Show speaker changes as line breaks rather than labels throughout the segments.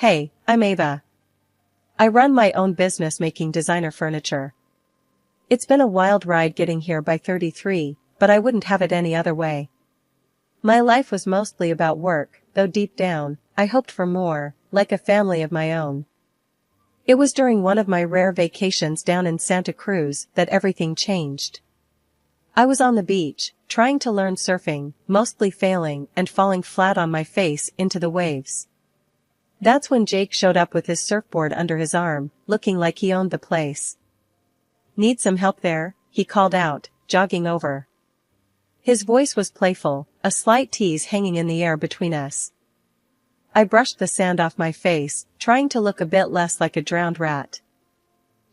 Hey, I'm Ava. I run my own business making designer furniture. It's been a wild ride getting here by 33, but I wouldn't have it any other way. My life was mostly about work, though deep down, I hoped for more, like a family of my own. It was during one of my rare vacations down in Santa Cruz that everything changed. I was on the beach, trying to learn surfing, mostly failing and falling flat on my face into the waves. That's when Jake showed up with his surfboard under his arm, looking like he owned the place. "Need some help there?" he called out, jogging over. His voice was playful, a slight tease hanging in the air between us. I brushed the sand off my face, trying to look a bit less like a drowned rat.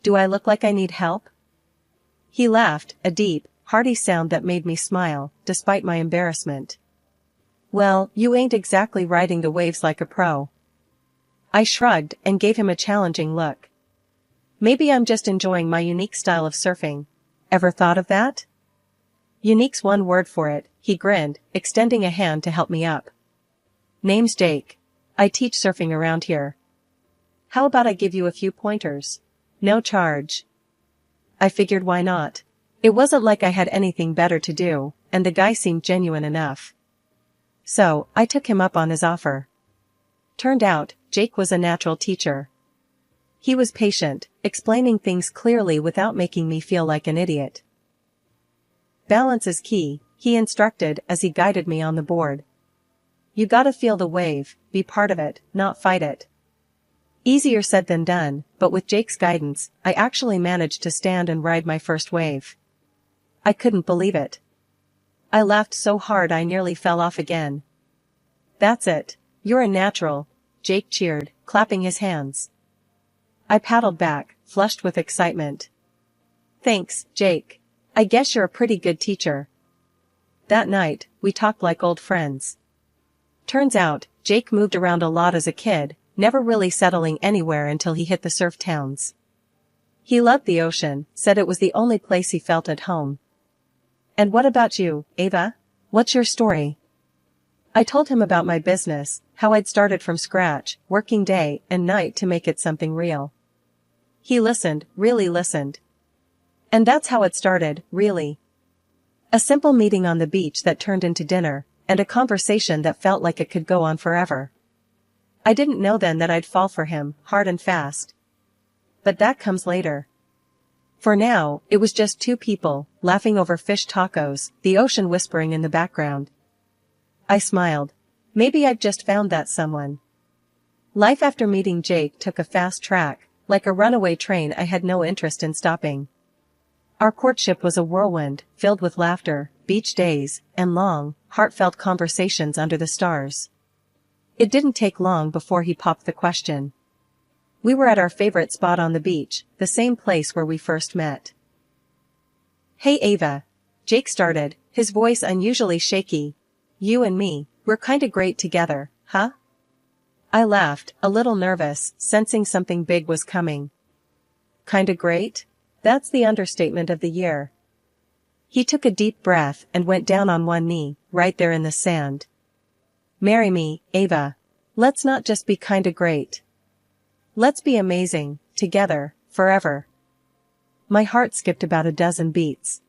"Do I look like I need help?" He laughed, a deep, hearty sound that made me smile, despite my embarrassment. "Well, you ain't exactly riding the waves like a pro." I shrugged and gave him a challenging look. "Maybe I'm just enjoying my unique style of surfing. Ever thought of that?" "Unique's one word for it," he grinned, extending a hand to help me up. "Name's Jake. I teach surfing around here. How about I give you a few pointers? No charge." I figured why not? It wasn't like I had anything better to do, and the guy seemed genuine enough. So, I took him up on his offer. Turned out, Jake was a natural teacher. He was patient, explaining things clearly without making me feel like an idiot. "Balance is key," he instructed as he guided me on the board. "You gotta feel the wave, be part of it, not fight it." Easier said than done, but with Jake's guidance, I actually managed to stand and ride my first wave. I couldn't believe it. I laughed so hard I nearly fell off again. "That's it. You're a natural," Jake cheered, clapping his hands. I paddled back, flushed with excitement. "Thanks, Jake. I guess you're a pretty good teacher." That night, we talked like old friends. Turns out, Jake moved around a lot as a kid, never really settling anywhere until he hit the surf towns. He loved the ocean, said it was the only place he felt at home. "And what about you, Ava? What's your story?" I told him about my business, how I'd started from scratch, working day and night to make it something real. He listened, really listened. And that's how it started, really. A simple meeting on the beach that turned into dinner, and a conversation that felt like it could go on forever. I didn't know then that I'd fall for him, hard and fast. But that comes later. For now, it was just two people, laughing over fish tacos, the ocean whispering in the background. I smiled. Maybe I'd just found that someone. Life after meeting Jake took a fast track, like a runaway train I had no interest in stopping. Our courtship was a whirlwind, filled with laughter, beach days, and long, heartfelt conversations under the stars. It didn't take long before he popped the question. We were at our favorite spot on the beach, the same place where we first met. "Hey Ava," Jake started, his voice unusually shaky. "You and me, we're kinda great together, huh?" I laughed, a little nervous, sensing something big was coming. "Kinda great? That's the understatement of the year." He took a deep breath and went down on one knee, right there in the sand. "Marry me, Ava. Let's not just be kinda great. Let's be amazing, together, forever." My heart skipped about a dozen beats.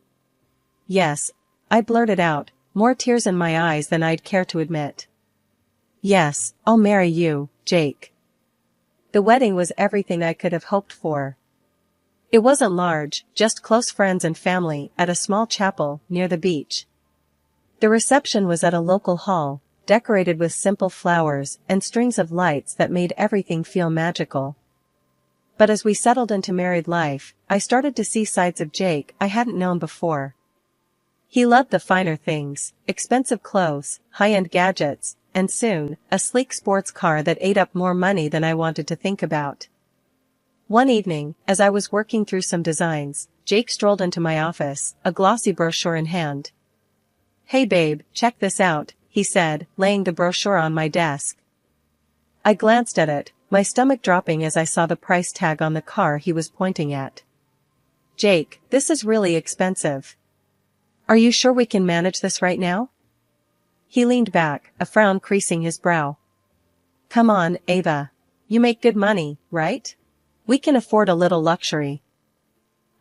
"Yes," I blurted out, more tears in my eyes than I'd care to admit. "Yes, I'll marry you, Jake." The wedding was everything I could have hoped for. It wasn't large, just close friends and family at a small chapel near the beach. The reception was at a local hall, decorated with simple flowers and strings of lights that made everything feel magical. But as we settled into married life, I started to see sides of Jake I hadn't known before. He loved the finer things, expensive clothes, high-end gadgets, and soon, a sleek sports car that ate up more money than I wanted to think about. One evening, as I was working through some designs, Jake strolled into my office, a glossy brochure in hand. "Hey babe, check this out," he said, laying the brochure on my desk. I glanced at it, my stomach dropping as I saw the price tag on the car he was pointing at. "Jake, this is really expensive. Are you sure we can manage this right now?" He leaned back, a frown creasing his brow. "Come on, Ava. You make good money, right? We can afford a little luxury.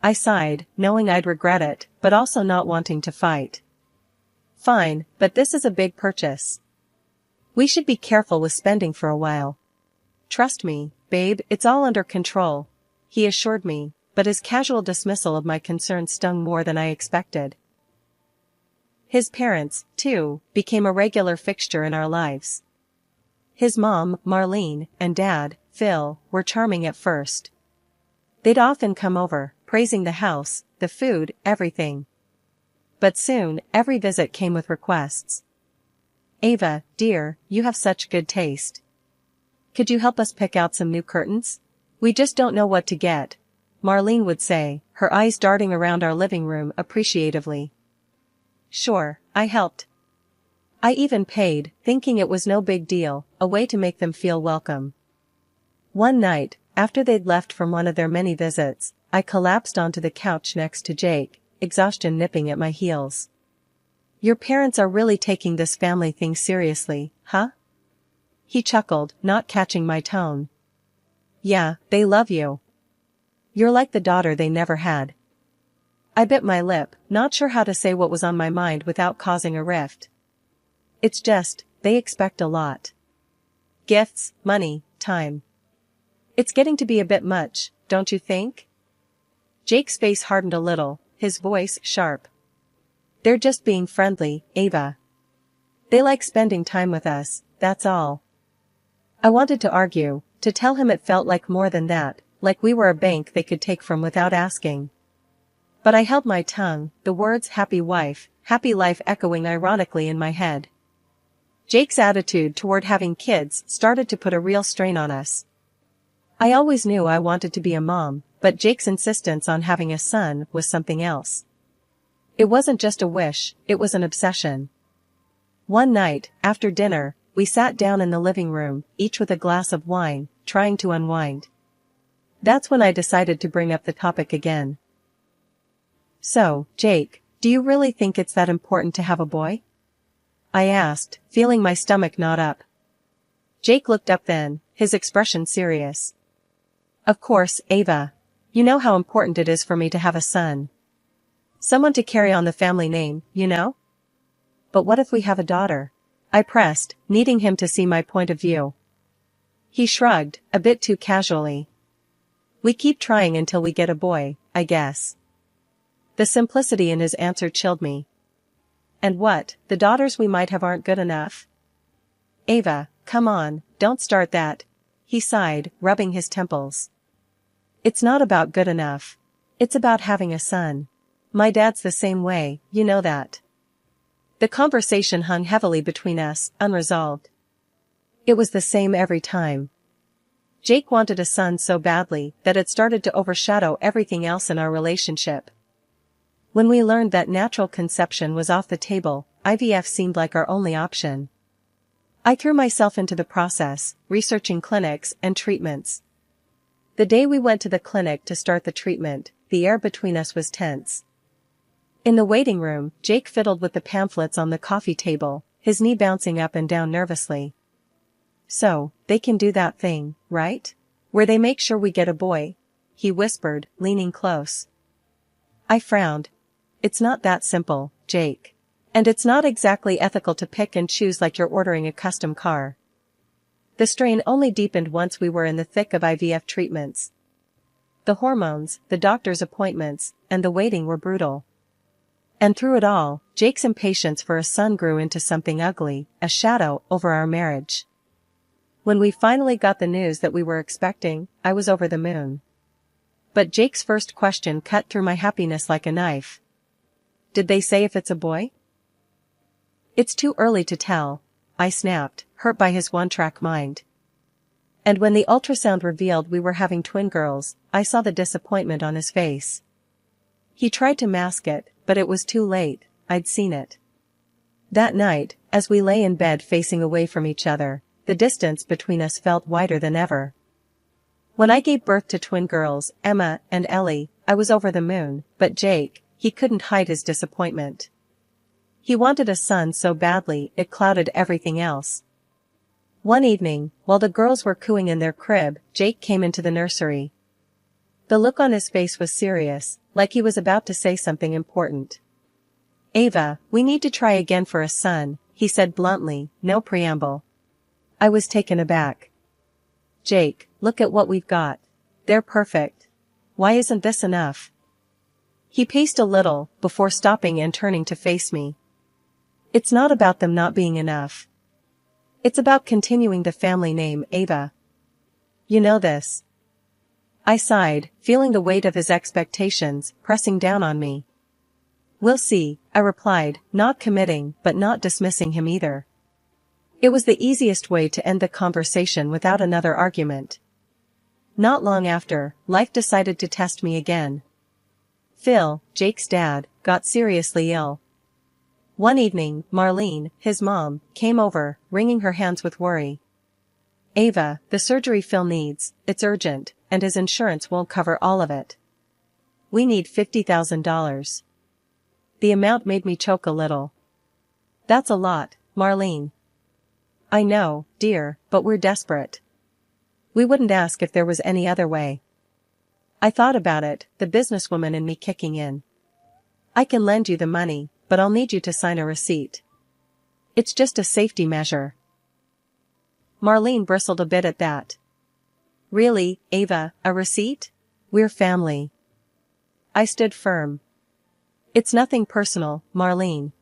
I sighed, knowing I'd regret it, but also not wanting to fight. Fine, but this is a big purchase. We should be careful with spending for a while. Trust me, babe, it's all under control, he assured me, but his casual dismissal of my concerns stung more than I expected. His parents, too, became a regular fixture in our lives. His mom, Marlene, and dad, Phil, were charming at first. They'd often come over, praising the house, the food, everything. But soon, every visit came with requests. Ava, dear, you have such good taste. Could you help us pick out some new curtains? We just don't know what to get, Marlene would say, her eyes darting around our living room appreciatively. Sure, I helped. I even paid, thinking it was no big deal, a way to make them feel welcome. One night, after they'd left from one of their many visits, I collapsed onto the couch next to Jake, exhaustion nipping at my heels. Your parents are really taking this family thing seriously, huh? He chuckled, not catching my tone. Yeah, they love you. You're like the daughter they never had. I bit my lip, not sure how to say what was on my mind without causing a rift. It's just, they expect a lot. Gifts, money, time. It's getting to be a bit much, don't you think? Jake's face hardened a little, his voice sharp. They're just being friendly, Ava. They like spending time with us, that's all. I wanted to argue, to tell him it felt like more than that, like we were a bank they could take from without asking. But I held my tongue, the words happy wife, happy life echoing ironically in my head. Jake's attitude toward having kids started to put a real strain on us. I always knew I wanted to be a mom, but Jake's insistence on having a son was something else. It wasn't just a wish, it was an obsession. One night, after dinner, we sat down in the living room, each with a glass of wine, trying to unwind. That's when I decided to bring up the topic again. So, Jake, do you really think it's that important to have a boy? I asked, feeling my stomach knot up. Jake looked up then, his expression serious. Of course, Ava. You know how important it is for me to have a son. Someone to carry on the family name, you know? But what if we have a daughter? I pressed, needing him to see my point of view. He shrugged, a bit too casually. We keep trying until we get a boy, I guess. The simplicity in his answer chilled me. And what, the daughters we might have aren't good enough? Ava, come on, don't start that, he sighed, rubbing his temples. It's not about good enough. It's about having a son. My dad's the same way, you know that. The conversation hung heavily between us, unresolved. It was the same every time. Jake wanted a son so badly that it started to overshadow everything else in our relationship. When we learned that natural conception was off the table, IVF seemed like our only option. I threw myself into the process, researching clinics and treatments. The day we went to the clinic to start the treatment, the air between us was tense. In the waiting room, Jake fiddled with the pamphlets on the coffee table, his knee bouncing up and down nervously. So, they can do that thing, right? Where they make sure we get a boy, he whispered, leaning close. I frowned. It's not that simple, Jake. And it's not exactly ethical to pick and choose like you're ordering a custom car. The strain only deepened once we were in the thick of IVF treatments. The hormones, the doctor's appointments, and the waiting were brutal. And through it all, Jake's impatience for a son grew into something ugly, a shadow over our marriage. When we finally got the news that we were expecting, I was over the moon. But Jake's first question cut through my happiness like a knife. Did they say if it's a boy? It's too early to tell, I snapped, hurt by his one-track mind. And when the ultrasound revealed we were having twin girls, I saw the disappointment on his face. He tried to mask it, but it was too late, I'd seen it. That night, as we lay in bed facing away from each other, the distance between us felt wider than ever. When I gave birth to twin girls, Emma and Ellie, I was over the moon, but Jake, he couldn't hide his disappointment. He wanted a son so badly it clouded everything else. One evening, while the girls were cooing in their crib, Jake came into the nursery. The look on his face was serious, like he was about to say something important. "Ava, we need to try again for a son," he said bluntly, no preamble. I was taken aback. "Jake, look at what we've got. They're perfect. Why isn't this enough?" He paced a little, before stopping and turning to face me. "It's not about them not being enough. It's about continuing the family name, Ava. You know this." I sighed, feeling the weight of his expectations pressing down on me. "We'll see," I replied, not committing but not dismissing him either. It was the easiest way to end the conversation without another argument. Not long after, life decided to test me again. Phil, Jake's dad, got seriously ill. One evening, Marlene, his mom, came over, wringing her hands with worry. "Ava, the surgery Phil needs, it's urgent, and his insurance won't cover all of it. We need $50,000. The amount made me choke a little. "That's a lot, Marlene." "I know, dear, but we're desperate. We wouldn't ask if there was any other way." I thought about it, the businesswoman in me kicking in. "I can lend you the money, but I'll need you to sign a receipt. It's just a safety measure." Marlene bristled a bit at that. "Really, Ava, a receipt? We're family." I stood firm. "It's nothing personal, Marlene.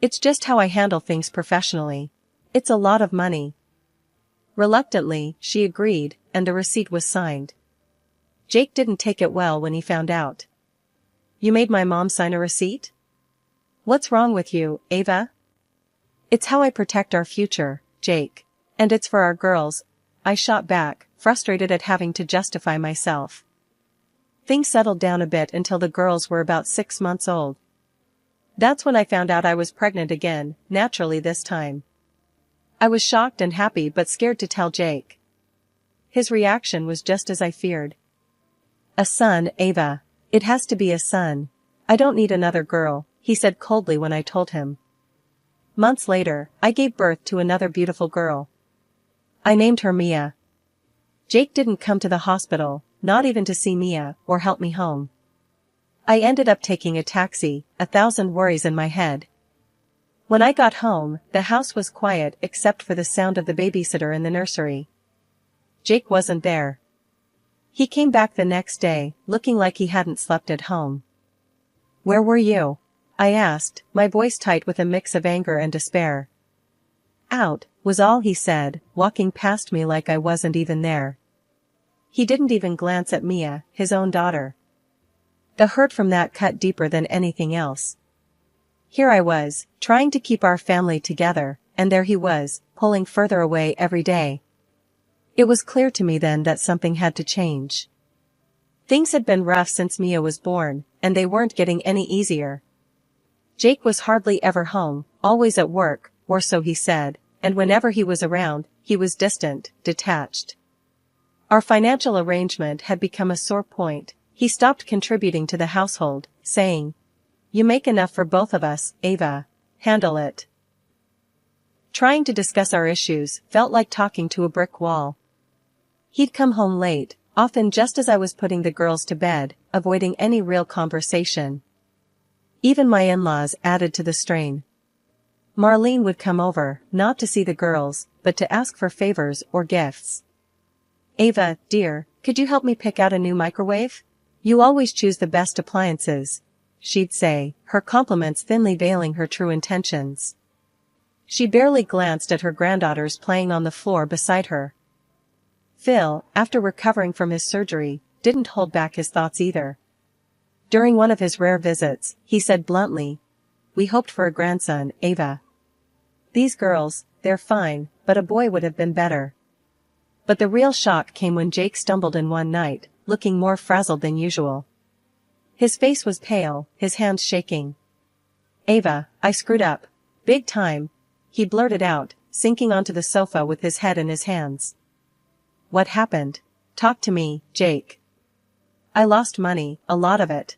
It's just how I handle things professionally. It's a lot of money." Reluctantly, she agreed, and the receipt was signed. Jake didn't take it well when he found out. "You made my mom sign a receipt? What's wrong with you, Ava?" "It's how I protect our future, Jake. And it's for our girls," I shot back, frustrated at having to justify myself. Things settled down a bit until the girls were about 6 months old. That's when I found out I was pregnant again, naturally this time. I was shocked and happy but scared to tell Jake. His reaction was just as I feared. "A son, Ava. It has to be a son. I don't need another girl," he said coldly when I told him. Months later, I gave birth to another beautiful girl. I named her Mia. Jake didn't come to the hospital, not even to see Mia, or help me home. I ended up taking a taxi, 1,000 worries in my head. When I got home, the house was quiet except for the sound of the babysitter in the nursery. Jake wasn't there. He came back the next day, looking like he hadn't slept at home. "Where were you?" I asked, my voice tight with a mix of anger and despair. "Out," was all he said, walking past me like I wasn't even there. He didn't even glance at Mia, his own daughter. The hurt from that cut deeper than anything else. Here I was, trying to keep our family together, and there he was, pulling further away every day. It was clear to me then that something had to change. Things had been rough since Mia was born, and they weren't getting any easier. Jake was hardly ever home, always at work, or so he said, and whenever he was around, he was distant, detached. Our financial arrangement had become a sore point. He stopped contributing to the household, saying, "You make enough for both of us, Ava. Handle it." Trying to discuss our issues felt like talking to a brick wall. He'd come home late, often just as I was putting the girls to bed, avoiding any real conversation. Even my in-laws added to the strain. Marlene would come over, not to see the girls, but to ask for favors or gifts. "Ava, dear, could you help me pick out a new microwave? You always choose the best appliances," she'd say, her compliments thinly veiling her true intentions. She barely glanced at her granddaughters playing on the floor beside her. Phil, after recovering from his surgery, didn't hold back his thoughts either. During one of his rare visits, he said bluntly, "We hoped for a grandson, Ava. These girls, they're fine, but a boy would have been better." But the real shock came when Jake stumbled in one night, looking more frazzled than usual. His face was pale, his hands shaking. "Ava, I screwed up. Big time," he blurted out, sinking onto the sofa with his head in his hands. "What happened? Talk to me, Jake." "I lost money, a lot of it.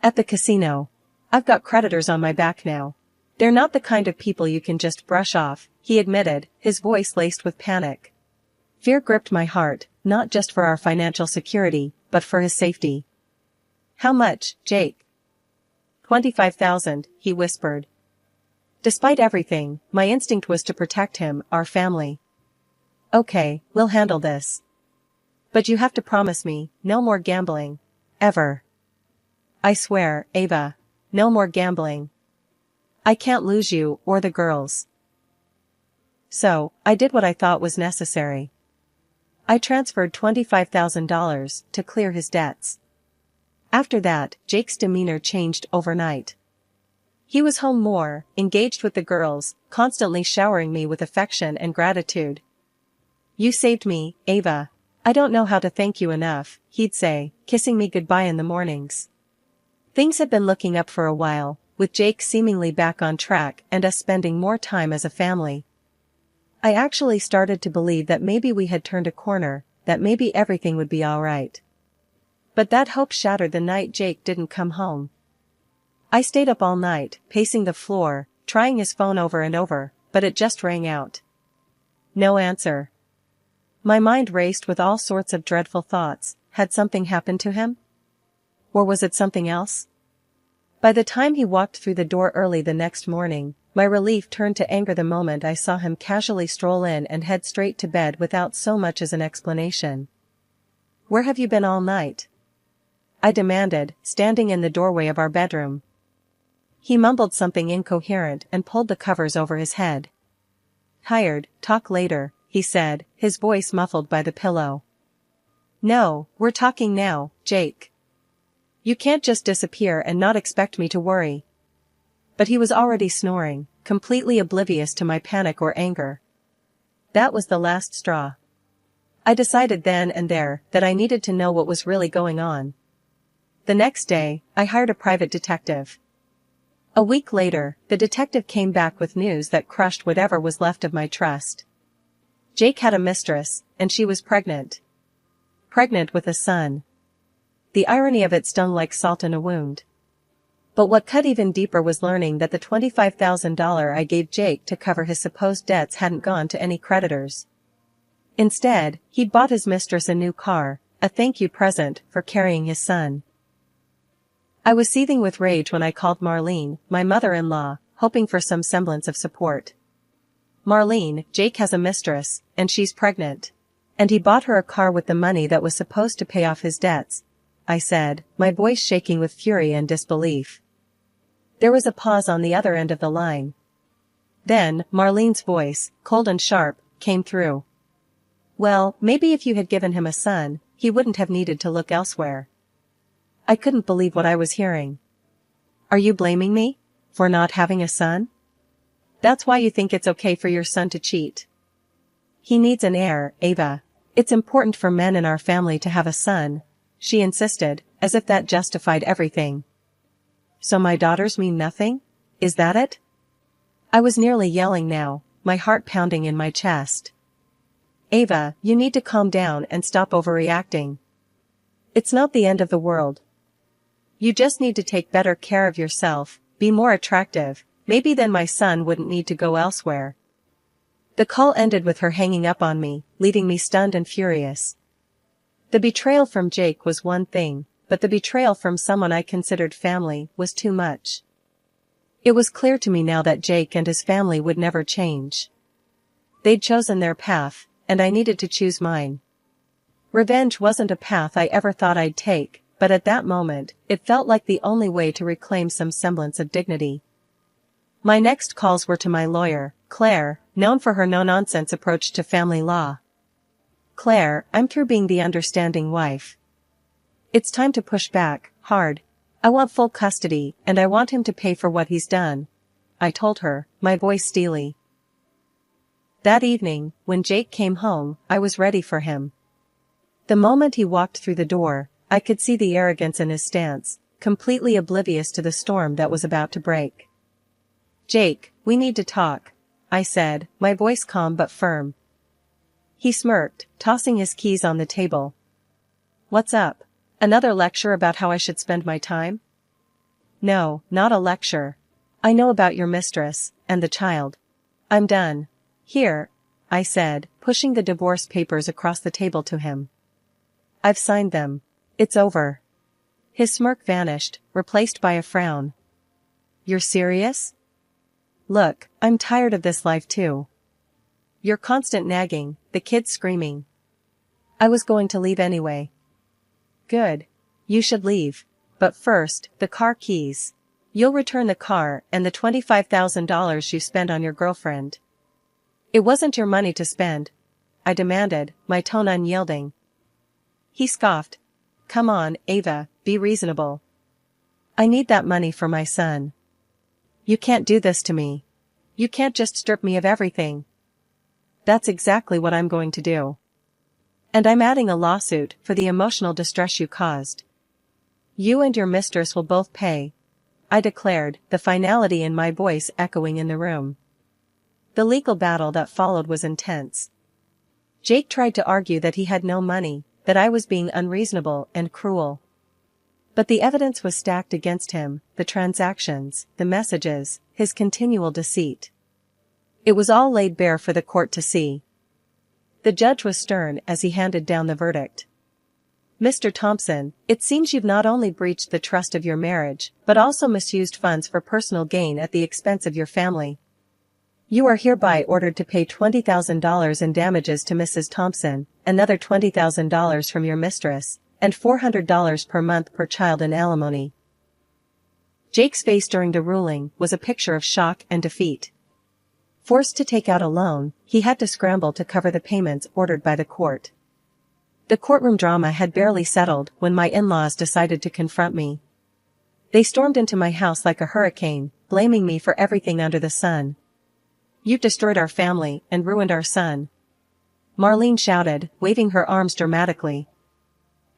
At the casino. I've got creditors on my back now. They're not the kind of people you can just brush off," he admitted, his voice laced with panic. Fear gripped my heart, not just for our financial security, but for his safety. How much, Jake? 25,000, he whispered. Despite everything, my instinct was to protect him, our family. Okay, we'll handle this. But you have to promise me, no more gambling. Ever. I swear, Ava. No more gambling. I can't lose you, or the girls. So, I did what I thought was necessary. I transferred $25,000 to clear his debts. After that, Jake's demeanor changed overnight. He was home more, engaged with the girls, constantly showering me with affection and gratitude. You saved me, Ava. I don't know how to thank you enough, he'd say, kissing me goodbye in the mornings. Things had been looking up for a while, with Jake seemingly back on track and us spending more time as a family. I actually started to believe that maybe we had turned a corner, that maybe everything would be alright. But that hope shattered the night Jake didn't come home. I stayed up all night, pacing the floor, trying his phone over and over, but it just rang out. No answer. My mind raced with all sorts of dreadful thoughts. Had something happened to him? Or was it something else? By the time he walked through the door early the next morning, my relief turned to anger the moment I saw him casually stroll in and head straight to bed without so much as an explanation. Where have you been all night? I demanded, standing in the doorway of our bedroom. He mumbled something incoherent and pulled the covers over his head. Tired, talk later, he said, his voice muffled by the pillow. No, we're talking now, Jake. You can't just disappear and not expect me to worry. But he was already snoring, completely oblivious to my panic or anger. That was the last straw. I decided then and there that I needed to know what was really going on. The next day, I hired a private detective. A week later, the detective came back with news that crushed whatever was left of my trust. Jake had a mistress, and she was pregnant. Pregnant with a son. The irony of it stung like salt in a wound. But what cut even deeper was learning that the $25,000 I gave Jake to cover his supposed debts hadn't gone to any creditors. Instead, he'd bought his mistress a new car, a thank you present for carrying his son. I was seething with rage when I called Marlene, my mother-in-law, hoping for some semblance of support. Marlene, Jake has a mistress, and she's pregnant. And he bought her a car with the money that was supposed to pay off his debts, I said, my voice shaking with fury and disbelief. There was a pause on the other end of the line. Then, Marlene's voice, cold and sharp, came through. Well, maybe if you had given him a son, he wouldn't have needed to look elsewhere. I couldn't believe what I was hearing. Are you blaming me? For not having a son? That's why you think it's okay for your son to cheat? He needs an heir, Ava. It's important for men in our family to have a son, she insisted, as if that justified everything. So my daughters mean nothing? Is that it? I was nearly yelling now, my heart pounding in my chest. Ava, you need to calm down and stop overreacting. It's not the end of the world. You just need to take better care of yourself, be more attractive, maybe then my son wouldn't need to go elsewhere. The call ended with her hanging up on me, leaving me stunned and furious. The betrayal from Jake was one thing, but the betrayal from someone I considered family was too much. It was clear to me now that Jake and his family would never change. They'd chosen their path, and I needed to choose mine. Revenge wasn't a path I ever thought I'd take, but at that moment, it felt like the only way to reclaim some semblance of dignity. My next calls were to my lawyer, Claire, known for her no-nonsense approach to family law. Claire, I'm through being the understanding wife. It's time to push back, hard. I want full custody, and I want him to pay for what he's done, I told her, my voice steely. That evening, when Jake came home, I was ready for him. The moment he walked through the door, I could see the arrogance in his stance, completely oblivious to the storm that was about to break. Jake, we need to talk, I said, my voice calm but firm. He smirked, tossing his keys on the table. What's up? Another lecture about how I should spend my time? No, not a lecture. I know about your mistress, and the child. I'm done. Here, I said, pushing the divorce papers across the table to him. I've signed them. It's over. His smirk vanished, replaced by a frown. You're serious? Look, I'm tired of this life too. Your constant nagging, the kids screaming. I was going to leave anyway. Good. You should leave. But first, the car keys. You'll return the car and the $25,000 you spent on your girlfriend. It wasn't your money to spend, I demanded, my tone unyielding. He scoffed. Come on, Ava, be reasonable. I need that money for my son. You can't do this to me. You can't just strip me of everything. That's exactly what I'm going to do. And I'm adding a lawsuit for the emotional distress you caused. You and your mistress will both pay, I declared, the finality in my voice echoing in the room. The legal battle that followed was intense. Jake tried to argue that he had no money, that I was being unreasonable and cruel. But the evidence was stacked against him, the transactions, the messages, his continual deceit. It was all laid bare for the court to see. The judge was stern as he handed down the verdict. Mr. Thompson, it seems you've not only breached the trust of your marriage, but also misused funds for personal gain at the expense of your family. You are hereby ordered to pay $20,000 in damages to Mrs. Thompson, another $20,000 from your mistress, and $400 per month per child in alimony. Jake's face during the ruling was a picture of shock and defeat. Forced to take out a loan, he had to scramble to cover the payments ordered by the court. The courtroom drama had barely settled when my in-laws decided to confront me. They stormed into my house like a hurricane, blaming me for everything under the sun. You've destroyed our family and ruined our son, Marlene shouted, waving her arms dramatically.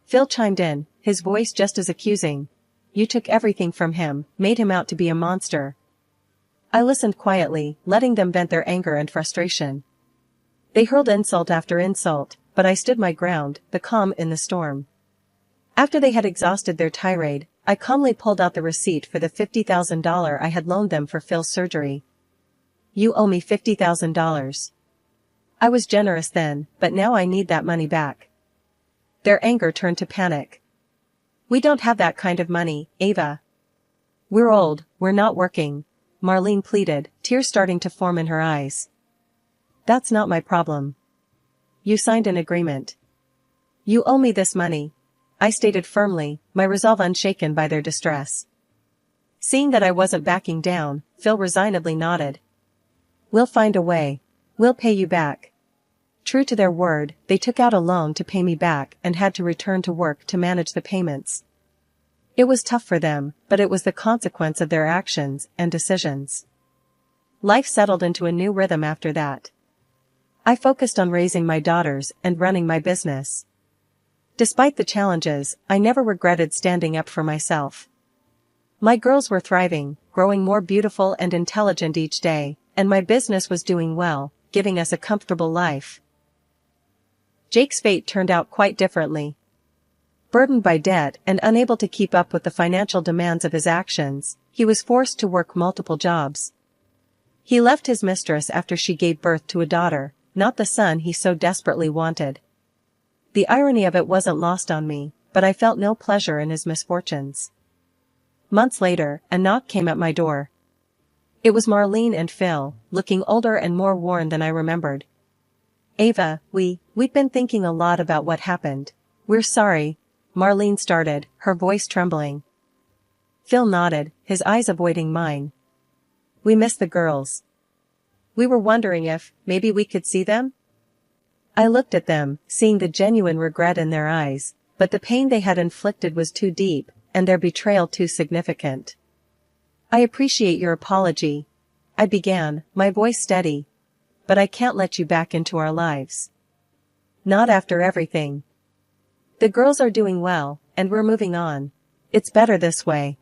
Phil chimed in, his voice just as accusing. You took everything from him, made him out to be a monster. I listened quietly, letting them vent their anger and frustration. They hurled insult after insult, but I stood my ground, the calm in the storm. After they had exhausted their tirade, I calmly pulled out the receipt for the $50,000 I had loaned them for Phil's surgery. You owe me $50,000. I was generous then, but now I need that money back. Their anger turned to panic. We don't have that kind of money, Ava. We're old, we're not working, Marlene pleaded, tears starting to form in her eyes. That's not my problem. You signed an agreement. You owe me this money, I stated firmly, my resolve unshaken by their distress. Seeing that I wasn't backing down, Phil resignedly nodded. We'll find a way. We'll pay you back. True to their word, they took out a loan to pay me back and had to return to work to manage the payments. It was tough for them, but it was the consequence of their actions and decisions. Life settled into a new rhythm after that. I focused on raising my daughters and running my business. Despite the challenges, I never regretted standing up for myself. My girls were thriving, growing more beautiful and intelligent each day, and my business was doing well, giving us a comfortable life. Jake's fate turned out quite differently. Burdened by debt and unable to keep up with the financial demands of his actions, he was forced to work multiple jobs. He left his mistress after she gave birth to a daughter, not the son he so desperately wanted. The irony of it wasn't lost on me, but I felt no pleasure in his misfortunes. Months later, a knock came at my door. It was Marlene and Phil, looking older and more worn than I remembered. Ava, we've been thinking a lot about what happened. We're sorry, Marlene started, her voice trembling. Phil nodded, his eyes avoiding mine. We miss the girls. We were wondering if, maybe we could see them? I looked at them, seeing the genuine regret in their eyes, but the pain they had inflicted was too deep, and their betrayal too significant. I appreciate your apology, I began, my voice steady. But I can't let you back into our lives. Not after everything. The girls are doing well, and we're moving on. It's better this way.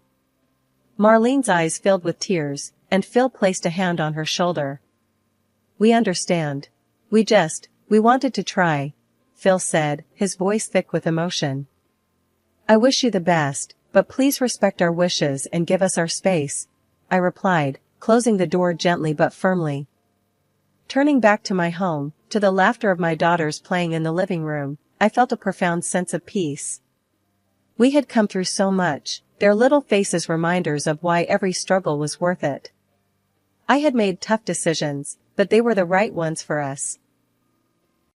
Marlene's eyes filled with tears, and Phil placed a hand on her shoulder. We understand. We wanted to try, Phil said, his voice thick with emotion. I wish you the best, but please respect our wishes and give us our space, I replied, closing the door gently but firmly. Turning back to my home, to the laughter of my daughters playing in the living room, I felt a profound sense of peace. We had come through so much, their little faces reminders of why every struggle was worth it. I had made tough decisions, but they were the right ones for us.